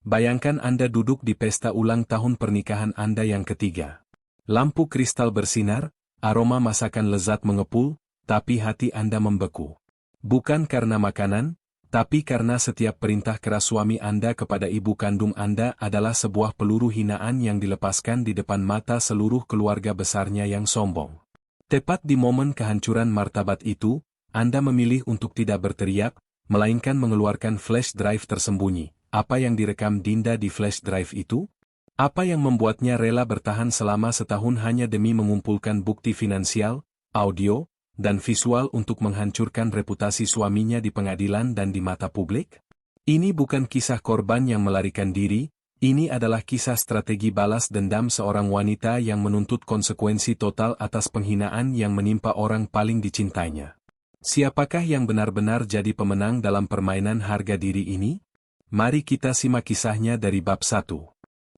Bayangkan Anda duduk di pesta ulang tahun pernikahan Anda yang ketiga. Lampu kristal bersinar, aroma masakan lezat mengepul, tapi hati Anda membeku. Bukan karena makanan, tapi karena setiap perintah keras suami Anda kepada ibu kandung Anda adalah sebuah peluru hinaan yang dilepaskan di depan mata seluruh keluarga besarnya yang sombong. Tepat di momen kehancuran martabat itu, Anda memilih untuk tidak berteriak, melainkan mengeluarkan flash drive tersembunyi. Apa yang direkam Dinda di flash drive itu? Apa yang membuatnya rela bertahan selama setahun hanya demi mengumpulkan bukti finansial, audio, dan visual untuk menghancurkan reputasi suaminya di pengadilan dan di mata publik? Ini bukan kisah korban yang melarikan diri, ini adalah kisah strategi balas dendam seorang wanita yang menuntut konsekuensi total atas penghinaan yang menimpa orang paling dicintainya. Siapakah yang benar-benar jadi pemenang dalam permainan harga diri ini? Mari kita simak kisahnya dari bab 1.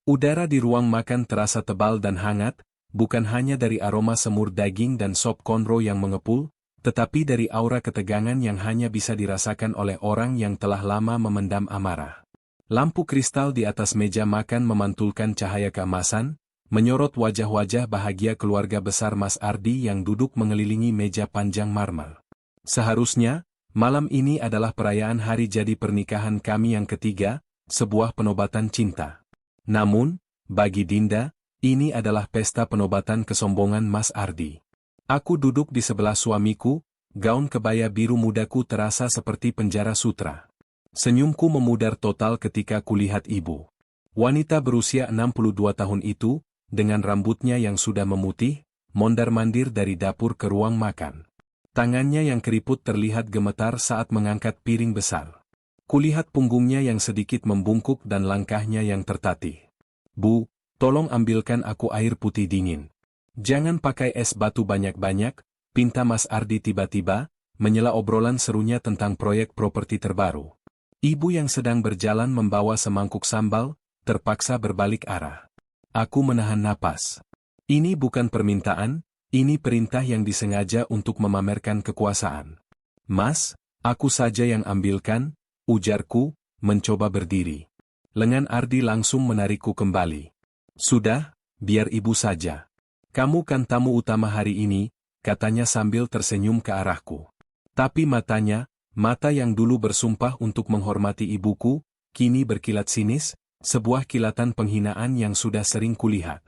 Udara di ruang makan terasa tebal dan hangat, bukan hanya dari aroma semur daging dan sop konro yang mengepul, tetapi dari aura ketegangan yang hanya bisa dirasakan oleh orang yang telah lama memendam amarah. Lampu kristal di atas meja makan memantulkan cahaya keemasan, menyorot wajah-wajah bahagia keluarga besar Mas Ardi yang duduk mengelilingi meja panjang marmer. Seharusnya, malam ini adalah perayaan hari jadi pernikahan kami yang ketiga, sebuah penobatan cinta. Namun, bagi Dinda, ini adalah pesta penobatan kesombongan Mas Ardi. Aku duduk di sebelah suamiku, gaun kebaya biru mudaku terasa seperti penjara sutra. Senyumku memudar total ketika kulihat ibu. Wanita berusia 62 tahun itu, dengan rambutnya yang sudah memutih, mondar-mandir dari dapur ke ruang makan. Tangannya yang keriput terlihat gemetar saat mengangkat piring besar. Kulihat punggungnya yang sedikit membungkuk dan langkahnya yang tertatih. Bu, tolong ambilkan aku air putih dingin. Jangan pakai es batu banyak-banyak, pinta Mas Ardi tiba-tiba, menyela obrolan serunya tentang proyek properti terbaru. Ibu yang sedang berjalan membawa semangkuk sambal, terpaksa berbalik arah. Aku menahan napas. Ini bukan permintaan, ini perintah yang disengaja untuk memamerkan kekuasaan. Mas, aku saja yang ambilkan, ujarku, mencoba berdiri. Lengan Ardi langsung menarikku kembali. Sudah, biar ibu saja. Kamu kan tamu utama hari ini, katanya sambil tersenyum ke arahku. Tapi matanya, mata yang dulu bersumpah untuk menghormati ibuku, kini berkilat sinis, sebuah kilatan penghinaan yang sudah sering kulihat.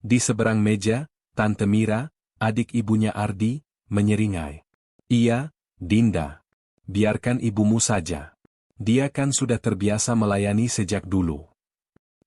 Di seberang meja, Tante Mira, adik ibunya Ardi, menyeringai. Iya, Dinda. Biarkan ibumu saja. Dia kan sudah terbiasa melayani sejak dulu.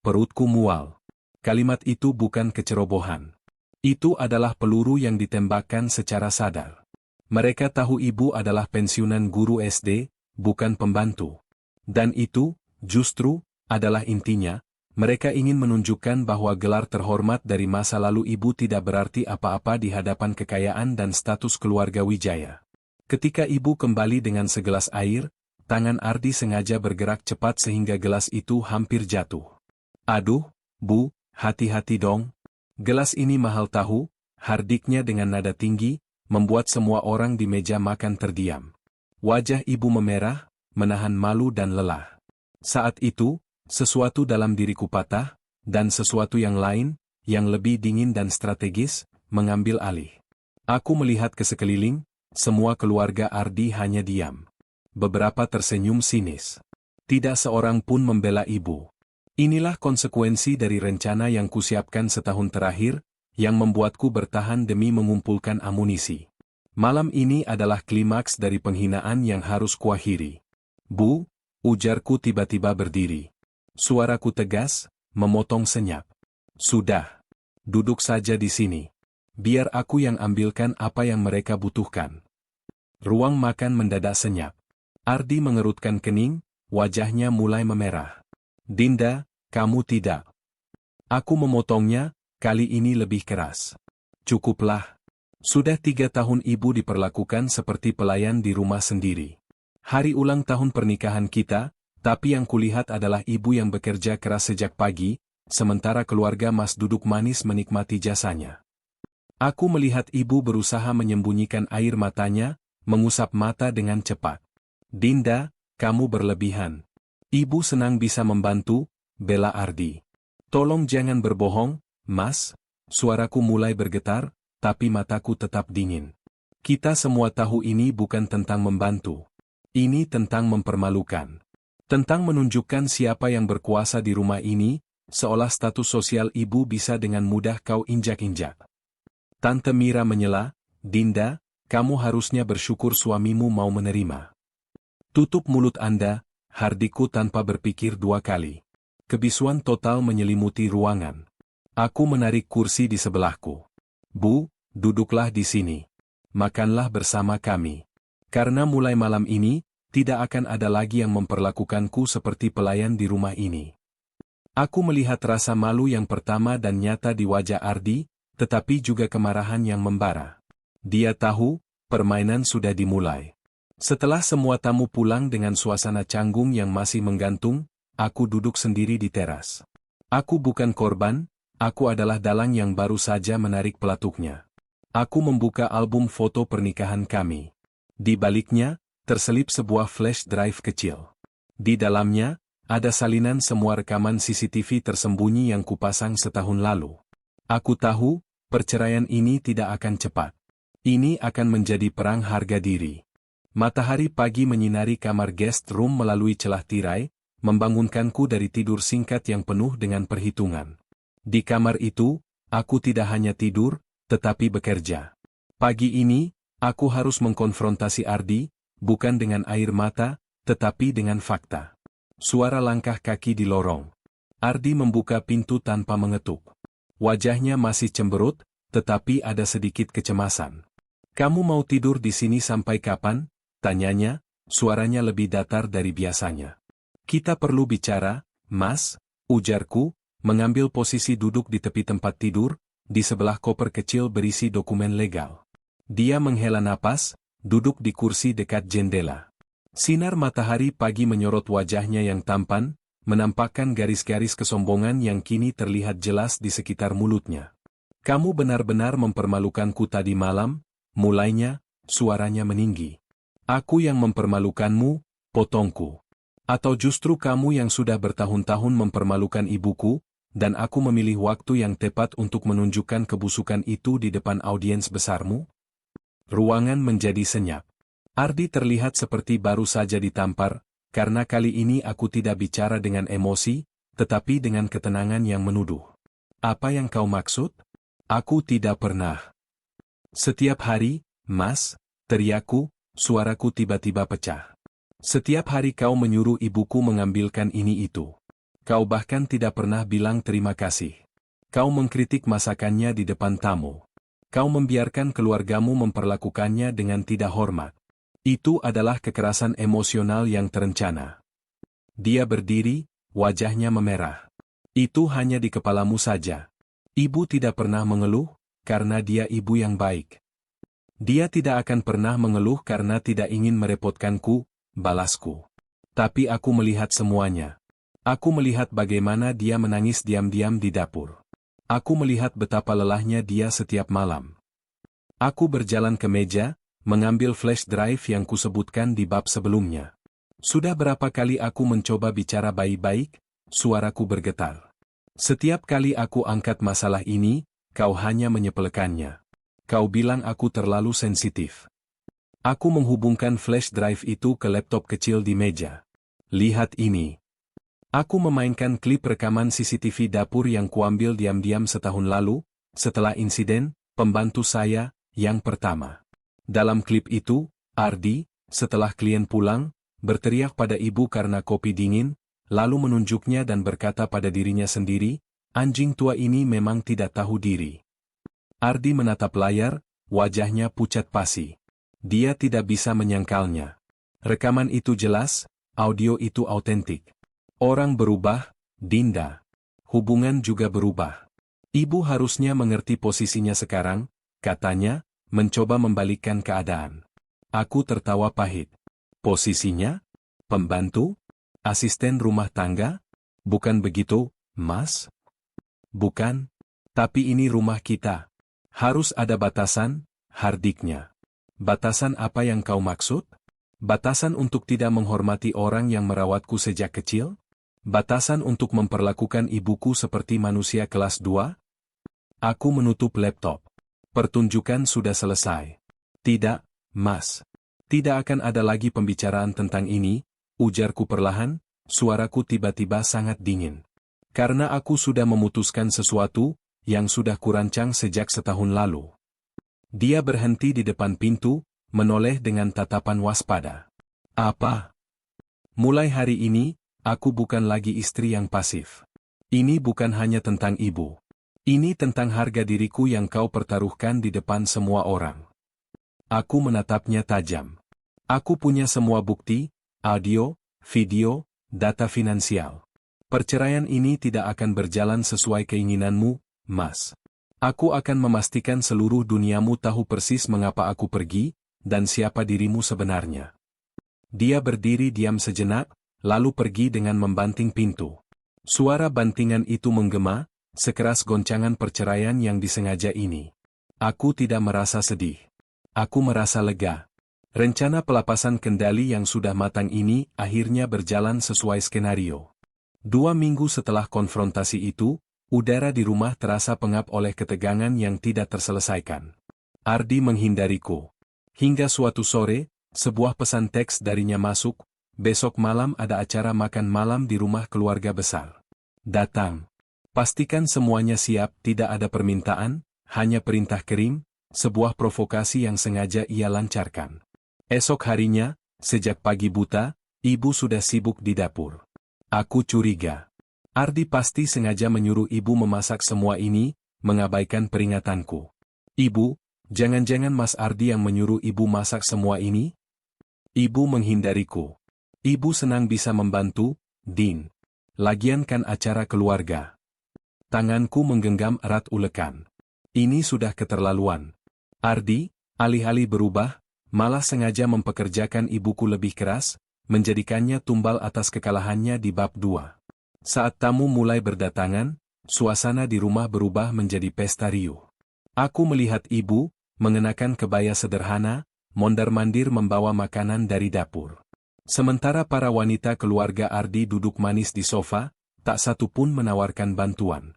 Perutku mual. Kalimat itu bukan kecerobohan. Itu adalah peluru yang ditembakkan secara sadar. Mereka tahu ibu adalah pensiunan guru SD, bukan pembantu. Dan itu, justru, adalah intinya. Mereka ingin menunjukkan bahwa gelar terhormat dari masa lalu ibu tidak berarti apa-apa di hadapan kekayaan dan status keluarga Wijaya. Ketika ibu kembali dengan segelas air, tangan Ardi sengaja bergerak cepat sehingga gelas itu hampir jatuh. Aduh, Bu, hati-hati dong. Gelas ini mahal tahu, hardiknya dengan nada tinggi, membuat semua orang di meja makan terdiam. Wajah ibu memerah, menahan malu dan lelah. Saat itu, sesuatu dalam diriku patah, dan sesuatu yang lain, yang lebih dingin dan strategis, mengambil alih. Aku melihat ke sekeliling, semua keluarga Ardi hanya diam. Beberapa tersenyum sinis. Tidak seorang pun membela ibu. Inilah konsekuensi dari rencana yang kusiapkan setahun terakhir, yang membuatku bertahan demi mengumpulkan amunisi. Malam ini adalah klimaks dari penghinaan yang harus kuakhiri. Bu, ujarku tiba-tiba berdiri. Suaraku tegas, memotong senyap. Sudah. Duduk saja di sini. Biar aku yang ambilkan apa yang mereka butuhkan. Ruang makan mendadak senyap. Ardi mengerutkan kening, wajahnya mulai memerah. Dinda, kamu tidak. Aku memotongnya, kali ini lebih keras. Cukuplah. Sudah 3 tahun ibu diperlakukan seperti pelayan di rumah sendiri. Hari ulang tahun pernikahan kita, tapi yang kulihat adalah ibu yang bekerja keras sejak pagi, sementara keluarga Mas duduk manis menikmati jasanya. Aku melihat ibu berusaha menyembunyikan air matanya, mengusap mata dengan cepat. Dinda, kamu berlebihan. Ibu senang bisa membantu, bela Ardi. Tolong jangan berbohong, Mas. Suaraku mulai bergetar, tapi mataku tetap dingin. Kita semua tahu ini bukan tentang membantu. Ini tentang mempermalukan. Tentang menunjukkan siapa yang berkuasa di rumah ini, seolah status sosial ibu bisa dengan mudah kau injak-injak. Tante Mira menyela, Dinda, kamu harusnya bersyukur suamimu mau menerima. Tutup mulut Anda, hardiku tanpa berpikir dua kali. Kebisuan total menyelimuti ruangan. Aku menarik kursi di sebelahku. Bu, duduklah di sini. Makanlah bersama kami. Karena mulai malam ini, tidak akan ada lagi yang memperlakukanku seperti pelayan di rumah ini. Aku melihat rasa malu yang pertama dan nyata di wajah Ardi, tetapi juga kemarahan yang membara. Dia tahu, permainan sudah dimulai. Setelah semua tamu pulang dengan suasana canggung yang masih menggantung, aku duduk sendiri di teras. Aku bukan korban, aku adalah dalang yang baru saja menarik pelatuknya. Aku membuka album foto pernikahan kami. Di baliknya, terselip sebuah flash drive kecil. Di dalamnya, ada salinan semua rekaman CCTV tersembunyi yang kupasang setahun lalu. Aku tahu, perceraian ini tidak akan cepat. Ini akan menjadi perang harga diri. Matahari pagi menyinari kamar guest room melalui celah tirai, membangunkanku dari tidur singkat yang penuh dengan perhitungan. Di kamar itu, aku tidak hanya tidur, tetapi bekerja. Pagi ini, aku harus mengkonfrontasi Ardi, bukan dengan air mata, tetapi dengan fakta. Suara langkah kaki di lorong. Ardi membuka pintu tanpa mengetuk. Wajahnya masih cemberut, tetapi ada sedikit kecemasan. Kamu mau tidur di sini sampai kapan? Tanyanya, suaranya lebih datar dari biasanya. Kita perlu bicara, Mas, ujarku, mengambil posisi duduk di tepi tempat tidur, di sebelah koper kecil berisi dokumen legal. Dia menghela napas, duduk di kursi dekat jendela. Sinar matahari pagi menyorot wajahnya yang tampan, menampakkan garis-garis kesombongan yang kini terlihat jelas di sekitar mulutnya. Kamu benar-benar mempermalukanku tadi malam, mulainya, suaranya meninggi. Aku yang mempermalukanmu, potongku. Atau justru kamu yang sudah bertahun-tahun mempermalukan ibuku, dan aku memilih waktu yang tepat untuk menunjukkan kebusukan itu di depan audiens besarmu? Ruangan menjadi senyap. Ardi terlihat seperti baru saja ditampar, karena kali ini aku tidak bicara dengan emosi, tetapi dengan ketenangan yang menuduh. Apa yang kau maksud? Aku tidak pernah. Setiap hari, Mas, teriakku, suaraku tiba-tiba pecah. Setiap hari kau menyuruh ibuku mengambilkan ini itu. Kau bahkan tidak pernah bilang terima kasih. Kau mengkritik masakannya di depan tamu. Kau membiarkan keluargamu memperlakukannya dengan tidak hormat. Itu adalah kekerasan emosional yang terencana. Dia berdiri, wajahnya memerah. Itu hanya di kepalamu saja. Ibu tidak pernah mengeluh, karena dia ibu yang baik. Dia tidak akan pernah mengeluh karena tidak ingin merepotkanku, balasku. Tapi aku melihat semuanya. Aku melihat bagaimana dia menangis diam-diam di dapur. Aku melihat betapa lelahnya dia setiap malam. Aku berjalan ke meja, mengambil flash drive yang kusebutkan di bab sebelumnya. Sudah berapa kali aku mencoba bicara baik-baik, suaraku bergetar. Setiap kali aku angkat masalah ini, kau hanya menyepelekannya. Kau bilang aku terlalu sensitif. Aku menghubungkan flash drive itu ke laptop kecil di meja. Lihat ini. Aku memainkan klip rekaman CCTV dapur yang kuambil diam-diam setahun lalu, setelah insiden, pembantu saya, yang pertama. Dalam klip itu, Ardi, setelah klien pulang, berteriak pada ibu karena kopi dingin, lalu menunjuknya dan berkata pada dirinya sendiri, anjing tua ini memang tidak tahu diri. Ardi menatap layar, wajahnya pucat pasi. Dia tidak bisa menyangkalnya. Rekaman itu jelas, audio itu autentik. Orang berubah, Dinda. Hubungan juga berubah. Ibu harusnya mengerti posisinya sekarang, katanya, mencoba membalikkan keadaan. Aku tertawa pahit. Posisinya? Pembantu? Asisten rumah tangga? Bukan begitu, Mas? Bukan. Tapi ini rumah kita. Harus ada batasan, hardiknya. Batasan apa yang kau maksud? Batasan untuk tidak menghormati orang yang merawatku sejak kecil? Batasan untuk memperlakukan ibuku seperti manusia kelas 2? Aku menutup laptop. Pertunjukan sudah selesai. Tidak, Mas. Tidak akan ada lagi pembicaraan tentang ini, ujarku perlahan, suaraku tiba-tiba sangat dingin. Karena aku sudah memutuskan sesuatu, yang sudah kurancang sejak setahun lalu. Dia berhenti di depan pintu, menoleh dengan tatapan waspada. Apa? Mulai hari ini, aku bukan lagi istri yang pasif. Ini bukan hanya tentang ibu. Ini tentang harga diriku yang kau pertaruhkan di depan semua orang. Aku menatapnya tajam. Aku punya semua bukti, audio, video, data finansial. Perceraian ini tidak akan berjalan sesuai keinginanmu, Mas. Aku akan memastikan seluruh duniamu tahu persis mengapa aku pergi, dan siapa dirimu sebenarnya. Dia berdiri diam sejenak, lalu pergi dengan membanting pintu. Suara bantingan itu menggema, sekeras goncangan perceraian yang disengaja ini. Aku tidak merasa sedih. Aku merasa lega. Rencana pelepasan kendali yang sudah matang ini akhirnya berjalan sesuai skenario. 2 minggu setelah konfrontasi itu, udara di rumah terasa pengap oleh ketegangan yang tidak terselesaikan. Ardi menghindariku. Hingga suatu sore, sebuah pesan teks darinya masuk, besok malam ada acara makan malam di rumah keluarga besar. Datang. Pastikan semuanya siap, tidak ada permintaan, hanya perintah kering, sebuah provokasi yang sengaja ia lancarkan. Esok harinya, sejak pagi buta, ibu sudah sibuk di dapur. Aku curiga. Ardi pasti sengaja menyuruh ibu memasak semua ini, mengabaikan peringatanku. Ibu, jangan-jangan Mas Ardi yang menyuruh ibu masak semua ini? Ibu menghindariku. Ibu senang bisa membantu, Din. Lagian kan acara keluarga. Tanganku menggenggam erat ulekan. Ini sudah keterlaluan. Ardi, alih-alih berubah, malah sengaja mempekerjakan ibuku lebih keras, menjadikannya tumbal atas kekalahannya di bab 2. Saat tamu mulai berdatangan, suasana di rumah berubah menjadi pesta riuh. Aku melihat ibu, mengenakan kebaya sederhana, mondar-mandir membawa makanan dari dapur. Sementara para wanita keluarga Ardi duduk manis di sofa, tak satu pun menawarkan bantuan.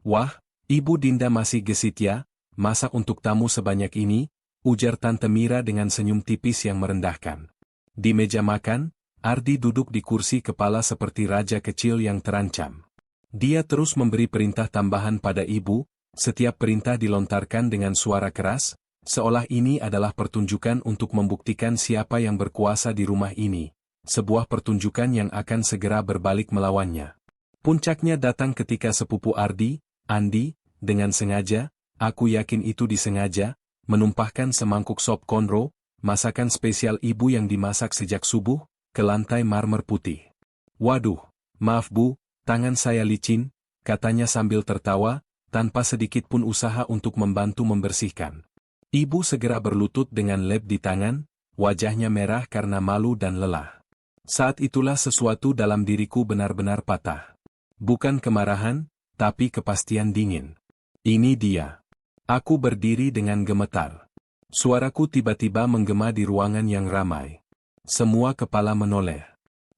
Wah, Ibu Dinda masih gesit ya, masak untuk tamu sebanyak ini, ujar Tante Mira dengan senyum tipis yang merendahkan. Di meja makan, Ardi duduk di kursi kepala seperti raja kecil yang terancam. Dia terus memberi perintah tambahan pada ibu, setiap perintah dilontarkan dengan suara keras, seolah ini adalah pertunjukan untuk membuktikan siapa yang berkuasa di rumah ini, sebuah pertunjukan yang akan segera berbalik melawannya. Puncaknya datang ketika sepupu Ardi, Andi, dengan sengaja, aku yakin itu disengaja, menumpahkan semangkuk sop konro, masakan spesial ibu yang dimasak sejak subuh, ke lantai marmer putih. Waduh, maaf Bu, tangan saya licin, katanya sambil tertawa, tanpa sedikit pun usaha untuk membantu membersihkan. Ibu segera berlutut dengan lem di tangan, wajahnya merah karena malu dan lelah. Saat itulah sesuatu dalam diriku benar-benar patah. Bukan kemarahan, tapi kepastian dingin. Ini dia. Aku berdiri dengan gemetar. Suaraku tiba-tiba menggema di ruangan yang ramai. Semua kepala menoleh.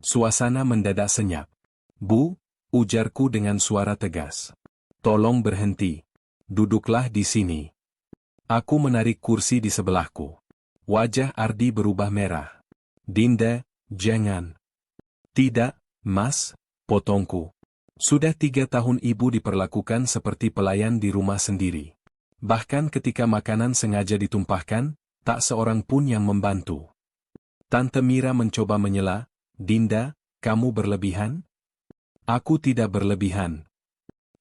Suasana mendadak senyap. Bu, ujarku dengan suara tegas. Tolong berhenti. Duduklah di sini. Aku menarik kursi di sebelahku. Wajah Ardi berubah merah. Dinda, jangan. Tidak, Mas, potongku. Sudah 3 tahun ibu diperlakukan seperti pelayan di rumah sendiri. Bahkan ketika makanan sengaja ditumpahkan, tak seorang pun yang membantu. Tante Mira mencoba menyela, Dinda, kamu berlebihan? Aku tidak berlebihan.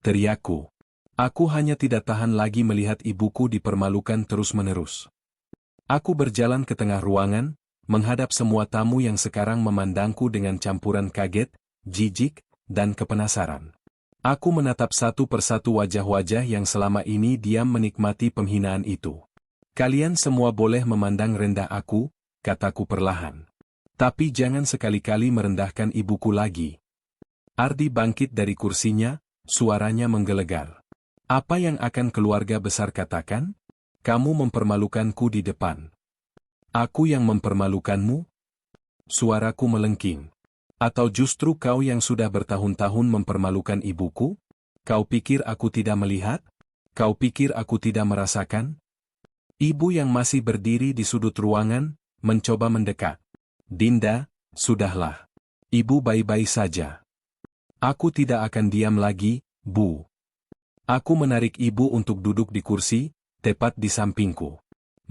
Teriakku. Aku hanya tidak tahan lagi melihat ibuku dipermalukan terus-menerus. Aku berjalan ke tengah ruangan, menghadap semua tamu yang sekarang memandangku dengan campuran kaget, jijik, dan kepenasaran. Aku menatap satu persatu wajah-wajah yang selama ini diam menikmati penghinaan itu. Kalian semua boleh memandang rendah aku, kataku perlahan. Tapi jangan sekali-kali merendahkan ibuku lagi. Ardi bangkit dari kursinya, suaranya menggelegar. Apa yang akan keluarga besar katakan? Kamu mempermalukanku di depan. Aku yang mempermalukanmu? Suaraku melengking. Atau justru kau yang sudah bertahun-tahun mempermalukan ibuku? Kau pikir aku tidak melihat? Kau pikir aku tidak merasakan? Ibu yang masih berdiri di sudut ruangan, mencoba mendekat. Dinda, sudahlah. Ibu baik-baik saja. Aku tidak akan diam lagi, Bu. Aku menarik ibu untuk duduk di kursi, tepat di sampingku.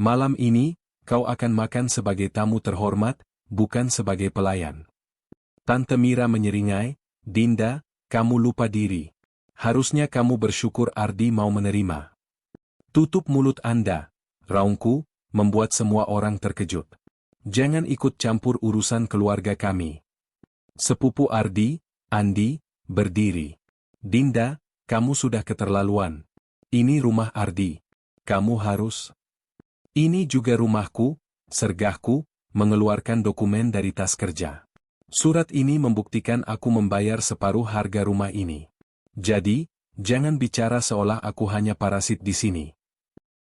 Malam ini, kau akan makan sebagai tamu terhormat, bukan sebagai pelayan. Tante Mira menyeringai, Dinda, kamu lupa diri. Harusnya kamu bersyukur Ardi mau menerima. Tutup mulut Anda, raungku, membuat semua orang terkejut. Jangan ikut campur urusan keluarga kami. Sepupu Ardi, Andi, berdiri. Dinda, kamu sudah keterlaluan. Ini rumah Ardi. Kamu harus. Ini juga rumahku, sergahku, mengeluarkan dokumen dari tas kerja. Surat ini membuktikan aku membayar separuh harga rumah ini. Jadi, jangan bicara seolah aku hanya parasit di sini.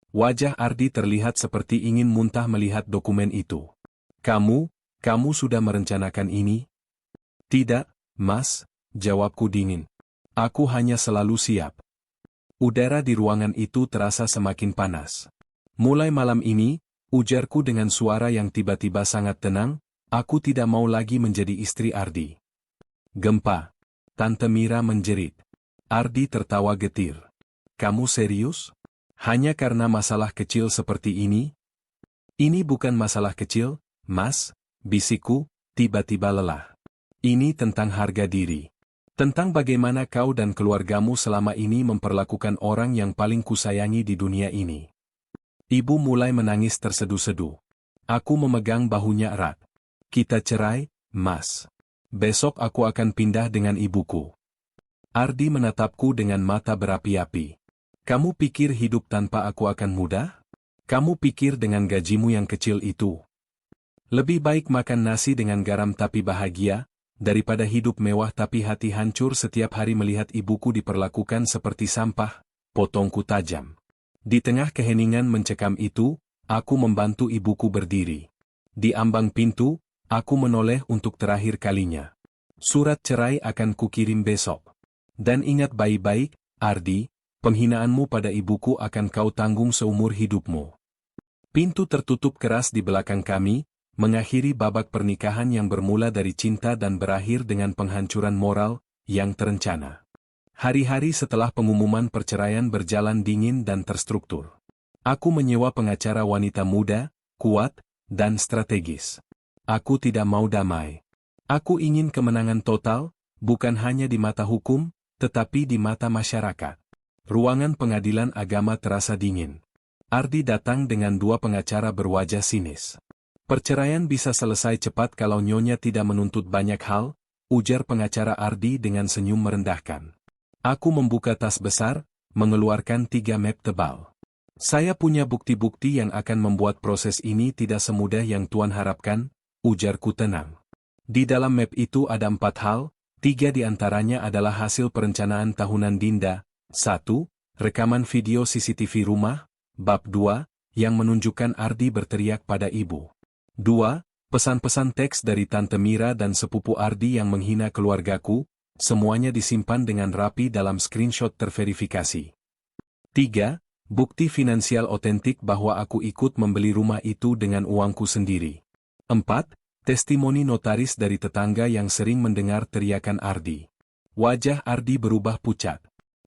Wajah Ardi terlihat seperti ingin muntah melihat dokumen itu. Kamu sudah merencanakan ini? Tidak, Mas, jawabku dingin. Aku hanya selalu siap. Udara di ruangan itu terasa semakin panas. Mulai malam ini, ujarku dengan suara yang tiba-tiba sangat tenang, aku tidak mau lagi menjadi istri Ardi. Gempa. Tante Mira menjerit. Ardi tertawa getir. Kamu serius? Hanya karena masalah kecil seperti ini? Ini bukan masalah kecil, Mas, bisikku, tiba-tiba lelah. Ini tentang harga diri. Tentang bagaimana kau dan keluargamu selama ini memperlakukan orang yang paling kusayangi di dunia ini. Ibu mulai menangis terseduh-seduh. Aku memegang bahunya erat. Kita cerai, Mas. Besok aku akan pindah dengan ibuku. Ardi menatapku dengan mata berapi-api. Kamu pikir hidup tanpa aku akan mudah? Kamu pikir dengan gajimu yang kecil itu? Lebih baik makan nasi dengan garam tapi bahagia, daripada hidup mewah tapi hati hancur setiap hari melihat ibuku diperlakukan seperti sampah, potongku tajam. Di tengah keheningan mencekam itu, aku membantu ibuku berdiri. Di ambang pintu, aku menoleh untuk terakhir kalinya. Surat cerai akan kukirim besok. Dan ingat baik-baik, Ardi, penghinaanmu pada ibuku akan kau tanggung seumur hidupmu. Pintu tertutup keras di belakang kami, mengakhiri babak pernikahan yang bermula dari cinta dan berakhir dengan penghancuran moral yang terencana. Hari-hari setelah pengumuman perceraian berjalan dingin dan terstruktur. Aku menyewa pengacara wanita muda, kuat, dan strategis. Aku tidak mau damai. Aku ingin kemenangan total, bukan hanya di mata hukum, tetapi di mata masyarakat. Ruangan pengadilan agama terasa dingin. Ardi datang dengan dua pengacara berwajah sinis. Perceraian bisa selesai cepat kalau Nyonya tidak menuntut banyak hal, ujar pengacara Ardi dengan senyum merendahkan. Aku membuka tas besar, mengeluarkan 3 map tebal. Saya punya bukti-bukti yang akan membuat proses ini tidak semudah yang Tuan harapkan, ujarku tenang. Di dalam map itu ada 4 hal, 3 di antaranya adalah hasil perencanaan tahunan Dinda. 1. Rekaman video CCTV rumah. Bab 2, yang menunjukkan Ardi berteriak pada ibu. 2. Pesan-pesan teks dari Tante Mira dan sepupu Ardi yang menghina keluargaku, semuanya disimpan dengan rapi dalam screenshot terverifikasi. 3. Bukti finansial otentik bahwa aku ikut membeli rumah itu dengan uangku sendiri. 4. Testimoni notaris dari tetangga yang sering mendengar teriakan Ardi. Wajah Ardi berubah pucat.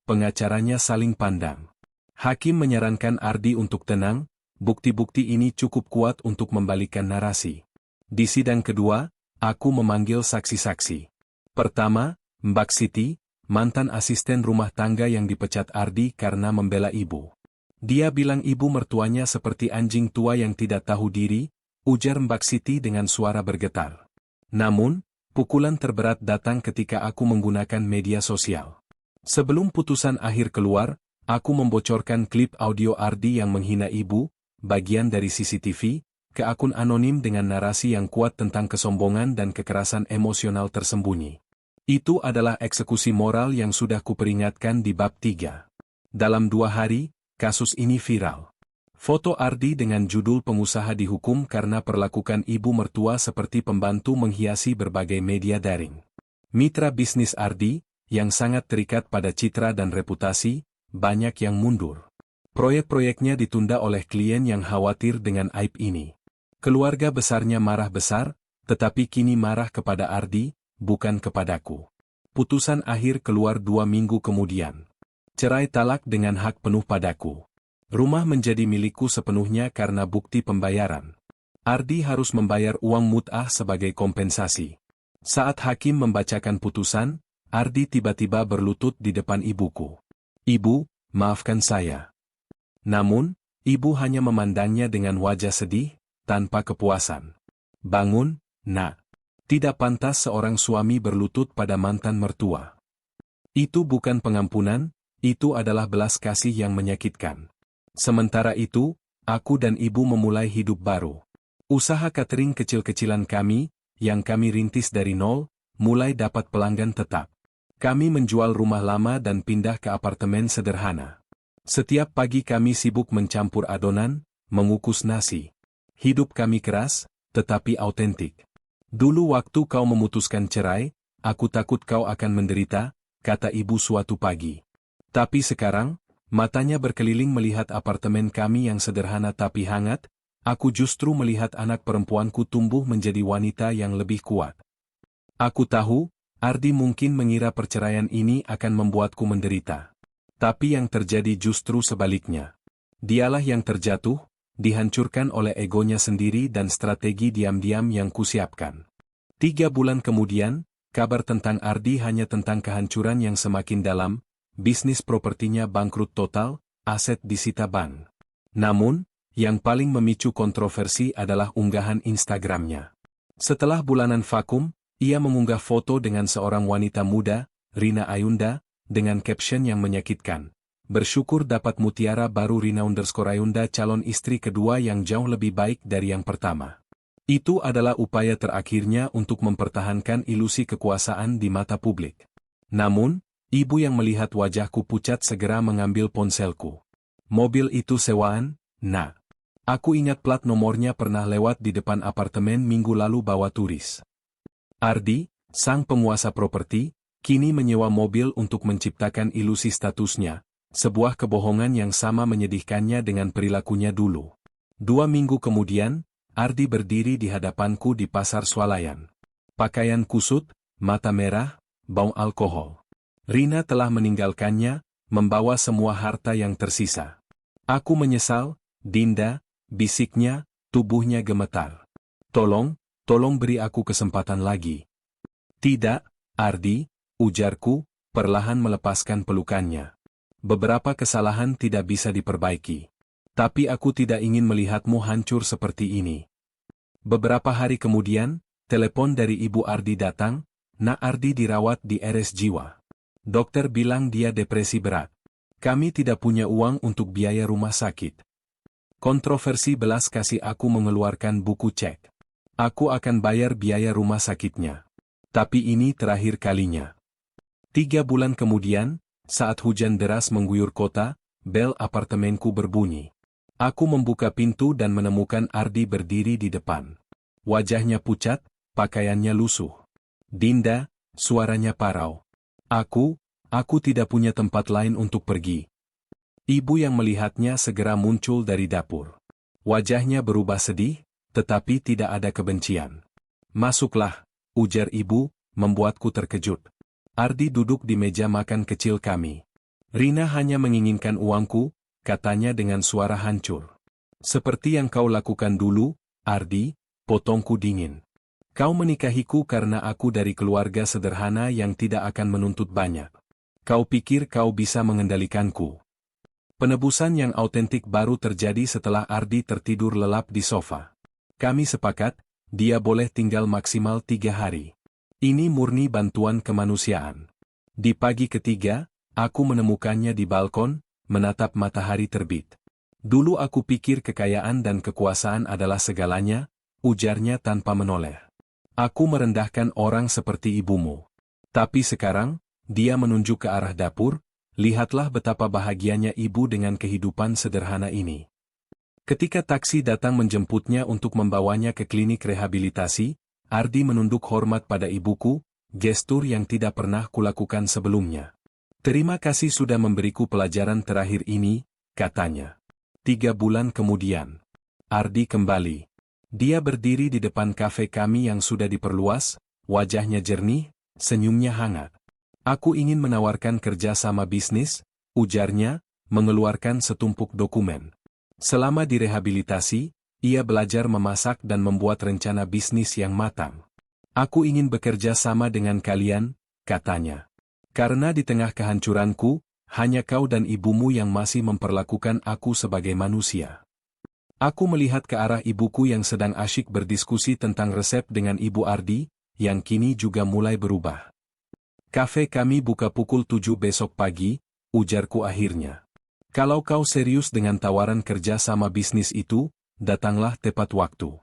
Pengacaranya saling pandang. Hakim menyarankan Ardi untuk tenang, bukti-bukti ini cukup kuat untuk membalikkan narasi. Di sidang kedua, aku memanggil saksi-saksi. Pertama, Mbak Siti, mantan asisten rumah tangga yang dipecat Ardi karena membela ibu. Dia bilang ibu mertuanya seperti anjing tua yang tidak tahu diri, ujar Mbak Siti dengan suara bergetar. Namun, pukulan terberat datang ketika aku menggunakan media sosial. Sebelum putusan akhir keluar, aku membocorkan klip audio Ardi yang menghina ibu, bagian dari CCTV, ke akun anonim dengan narasi yang kuat tentang kesombongan dan kekerasan emosional tersembunyi. Itu adalah eksekusi moral yang sudah kuperingatkan di bab 3. Dalam 2 hari, kasus ini viral. Foto Ardi dengan judul pengusaha dihukum karena perlakukan ibu mertua seperti pembantu menghiasi berbagai media daring. Mitra bisnis Ardi, yang sangat terikat pada citra dan reputasi, banyak yang mundur. Proyek-proyeknya ditunda oleh klien yang khawatir dengan aib ini. Keluarga besarnya marah besar, tetapi kini marah kepada Ardi, bukan kepadaku. Putusan akhir keluar 2 minggu kemudian. Cerai talak dengan hak penuh padaku. Rumah menjadi milikku sepenuhnya karena bukti pembayaran. Ardi harus membayar uang mut'ah sebagai kompensasi. Saat hakim membacakan putusan, Ardi tiba-tiba berlutut di depan ibuku. "Ibu, maafkan saya." Namun, ibu hanya memandangnya dengan wajah sedih, tanpa kepuasan. "Bangun, nak. Tidak pantas seorang suami berlutut pada mantan mertua. Itu bukan pengampunan, itu adalah belas kasih yang menyakitkan." Sementara itu, aku dan ibu memulai hidup baru. Usaha catering kecil-kecilan kami, yang kami rintis dari nol, mulai dapat pelanggan tetap. Kami menjual rumah lama dan pindah ke apartemen sederhana. Setiap pagi kami sibuk mencampur adonan, mengukus nasi. Hidup kami keras, tetapi autentik. "Dulu waktu kau memutuskan cerai, aku takut kau akan menderita," kata ibu suatu pagi. "Tapi sekarang, matanya berkeliling melihat apartemen kami yang sederhana tapi hangat, aku justru melihat anak perempuanku tumbuh menjadi wanita yang lebih kuat." Aku tahu, Ardi mungkin mengira perceraian ini akan membuatku menderita. Tapi yang terjadi justru sebaliknya. Dialah yang terjatuh, dihancurkan oleh egonya sendiri dan strategi diam-diam yang kusiapkan. 3 bulan kemudian, kabar tentang Ardi hanya tentang kehancuran yang semakin dalam. Bisnis propertinya bangkrut total, aset disita bank. Namun, yang paling memicu kontroversi adalah unggahan Instagramnya. Setelah bulanan vakum, ia mengunggah foto dengan seorang wanita muda, Rina Ayunda, dengan caption yang menyakitkan. "Bersyukur dapat mutiara baru Rina_Ayunda, calon istri kedua yang jauh lebih baik dari yang pertama." Itu adalah upaya terakhirnya untuk mempertahankan ilusi kekuasaan di mata publik. Namun, ibu yang melihat wajahku pucat segera mengambil ponselku. "Mobil itu sewaan, nak. Aku ingat plat nomornya pernah lewat di depan apartemen minggu lalu bawa turis." Ardi, sang penguasa properti, kini menyewa mobil untuk menciptakan ilusi statusnya, sebuah kebohongan yang sama menyedihkannya dengan perilakunya dulu. 2 minggu kemudian, Ardi berdiri di hadapanku di pasar swalayan. Pakaian kusut, mata merah, bau alkohol. Rina telah meninggalkannya, membawa semua harta yang tersisa. "Aku menyesal, Dinda," bisiknya, tubuhnya gemetar. Tolong beri aku kesempatan lagi." "Tidak, Ardi," ujarku, perlahan melepaskan pelukannya. "Beberapa kesalahan tidak bisa diperbaiki. Tapi aku tidak ingin melihatmu hancur seperti ini." Beberapa hari kemudian, telepon dari ibu Ardi datang. "Nak Ardi dirawat di RS Jiwa. Dokter bilang dia depresi berat. Kami tidak punya uang untuk biaya rumah sakit." Kontroversi belas kasih aku mengeluarkan buku cek. Aku akan bayar biaya rumah sakitnya. Tapi ini terakhir kalinya. 3 bulan kemudian, saat hujan deras mengguyur kota, bel apartemenku berbunyi. Aku membuka pintu dan menemukan Ardi berdiri di depan. Wajahnya pucat, pakaiannya lusuh. "Dinda," suaranya parau. Aku tidak punya tempat lain untuk pergi." Ibu yang melihatnya segera muncul dari dapur. Wajahnya berubah sedih, tetapi tidak ada kebencian. "Masuklah," ujar ibu, membuatku terkejut. Ardi duduk di meja makan kecil kami. "Rina hanya menginginkan uangku," katanya dengan suara hancur. "Seperti yang kau lakukan dulu, Ardi," potongku dingin. "Kau menikahiku karena aku dari keluarga sederhana yang tidak akan menuntut banyak. Kau pikir kau bisa mengendalikanku." Penebusan yang autentik baru terjadi setelah Ardi tertidur lelap di sofa. Kami sepakat, dia boleh tinggal maksimal 3 hari. Ini murni bantuan kemanusiaan. Di pagi ketiga, aku menemukannya di balkon, menatap matahari terbit. "Dulu aku pikir kekayaan dan kekuasaan adalah segalanya," ujarnya tanpa menoleh. "Aku merendahkan orang seperti ibumu. Tapi sekarang," dia menunjuk ke arah dapur, "lihatlah betapa bahagianya ibu dengan kehidupan sederhana ini." Ketika taksi datang menjemputnya untuk membawanya ke klinik rehabilitasi, Ardi menunduk hormat pada ibuku, gestur yang tidak pernah kulakukan sebelumnya. "Terima kasih sudah memberiku pelajaran terakhir ini," katanya. 3 bulan kemudian, Ardi kembali. Dia berdiri di depan kafe kami yang sudah diperluas, wajahnya jernih, senyumnya hangat. "Aku ingin menawarkan kerja sama bisnis," ujarnya, mengeluarkan setumpuk dokumen. Selama direhabilitasi, ia belajar memasak dan membuat rencana bisnis yang matang. "Aku ingin bekerja sama dengan kalian," katanya. "Karena di tengah kehancuranku, hanya kau dan ibumu yang masih memperlakukan aku sebagai manusia." Aku melihat ke arah ibuku yang sedang asyik berdiskusi tentang resep dengan Ibu Ardi, yang kini juga mulai berubah. "Kafe kami buka pukul 7 besok pagi," ujarku akhirnya. "Kalau kau serius dengan tawaran kerja sama bisnis itu, datanglah tepat waktu."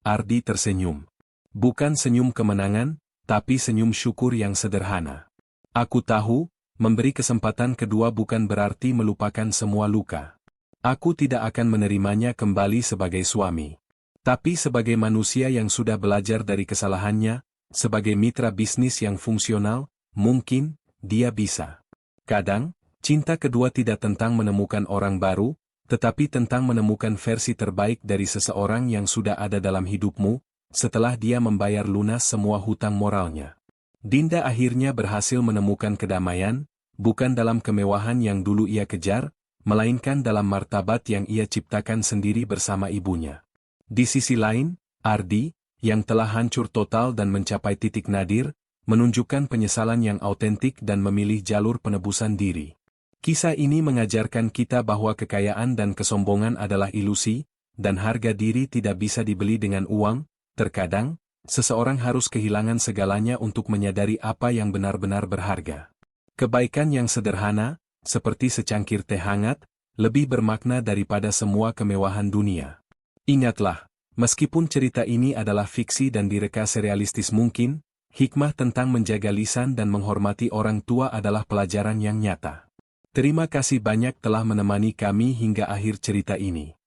Ardi tersenyum. Bukan senyum kemenangan, tapi senyum syukur yang sederhana. Aku tahu, memberi kesempatan kedua bukan berarti melupakan semua luka. Aku tidak akan menerimanya kembali sebagai suami. Tapi sebagai manusia yang sudah belajar dari kesalahannya, sebagai mitra bisnis yang fungsional, mungkin, dia bisa. Kadang, cinta kedua tidak tentang menemukan orang baru, tetapi tentang menemukan versi terbaik dari seseorang yang sudah ada dalam hidupmu, setelah dia membayar lunas semua hutang moralnya. Dinda akhirnya berhasil menemukan kedamaian, bukan dalam kemewahan yang dulu ia kejar, melainkan dalam martabat yang ia ciptakan sendiri bersama ibunya. Di sisi lain, Ardi, yang telah hancur total dan mencapai titik nadir, menunjukkan penyesalan yang autentik dan memilih jalur penebusan diri. Kisah ini mengajarkan kita bahwa kekayaan dan kesombongan adalah ilusi, dan harga diri tidak bisa dibeli dengan uang. Terkadang, seseorang harus kehilangan segalanya untuk menyadari apa yang benar-benar berharga. Kebaikan yang sederhana, seperti secangkir teh hangat, lebih bermakna daripada semua kemewahan dunia. Ingatlah, meskipun cerita ini adalah fiksi dan direka serealistis mungkin, hikmah tentang menjaga lisan dan menghormati orang tua adalah pelajaran yang nyata. Terima kasih banyak telah menemani kami hingga akhir cerita ini.